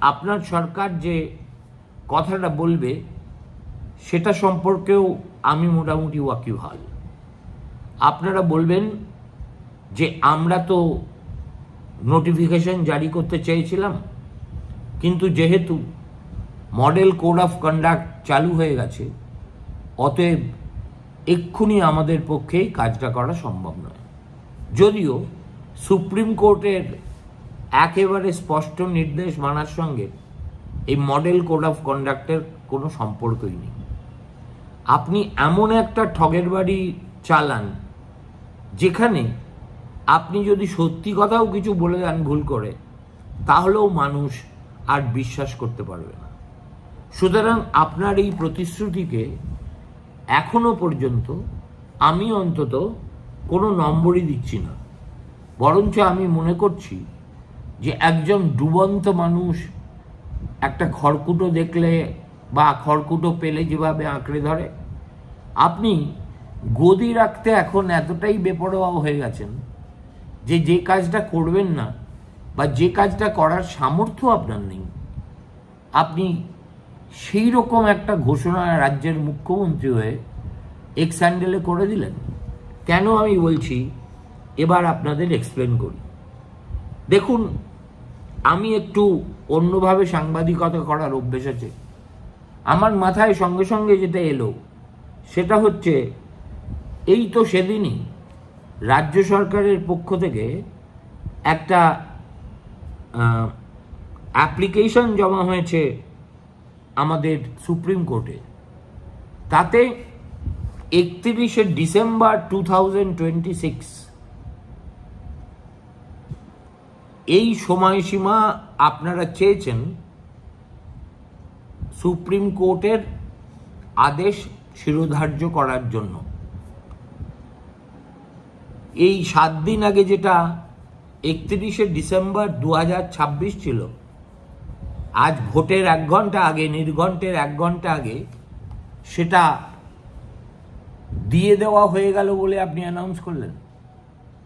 আপনার সরকার যে কথাটা বলবে সেটা সম্পর্কেও আমি মোটামুটি ওয়াকিবহাল। আপনারা বলবেন যে আমরা তো নোটিফিকেশন জারি করতে চেয়েছিলাম, কিন্তু যেহেতু মডেল কোড অফ কন্ডাক্ট চালু হয়ে গেছে, অতএব এক্ষুনি আমাদের পক্ষেই কাজটা করা সম্ভব নয়। যদিও সুপ্রিম কোর্টের একেবারে স্পষ্ট নির্দেশ মানার সঙ্গে এই মডেল কোড অফ কন্ডাক্টের কোনো সম্পর্কই নেই। আপনি এমন একটা ঠগের বাড়ি চালান যেখানে আপনি যদি সত্যি কথাও কিছু বলে দেন ভুল করে, তাহলেও মানুষ আর বিশ্বাস করতে পারবে না। সুতরাং আপনার এই প্রতিশ্রুতিকে এখনো পর্যন্ত আমি অন্তত কোনো নম্বরই দিচ্ছি না, বরঞ্চ আমি মনে করছি যে একজন ডুবন্ত মানুষ একটা খড়কুটো দেখলে বা খড়কুটো পেলে যেভাবে আঁকড়ে ধরে, আপনি গদি রাখতে এখন এতটাই বেপরোয়া হয়ে গেছেন যে যে কাজটা করবেন না বা যে কাজটা করার সামর্থ্য আপনার নেই, আপনি সেই রকম একটা ঘোষণা রাজ্যের মুখ্যমন্ত্রী হয়ে এক্স হ্যান্ডেলে করে দিলেন। কেন আমি বলছি এবার আপনাদের এক্সপ্লেন করি। দেখুন, আমি একটু অন্যভাবে সাংবাদিকতা করার অভ্যেস আছে। আমার মাথায় সঙ্গে সঙ্গে যেটা এলো সেটা হচ্ছে, এই তো সেদিনই রাজ্য সরকারের পক্ষ থেকে একটা অ্যাপ্লিকেশন জমা হয়েছে আমাদের সুপ্রিম কোর্টে। তাতে 31শে ডিসেম্বর 2026 এই সময়সীমা আপনারা চেয়েছেন সুপ্রিম কোর্টের আদেশ শিরোধার্য করার জন্য। এই 7 দিন আগে যেটা 31শে ডিসেম্বর 2026 ছিল, আজ ভোটের 1 ঘন্টা আগে, নির্ঘণ্টের 1 ঘন্টা আগে সেটা দিয়ে দেওয়া হয়ে গেল বলে আপনি অ্যানাউন্স করলেন।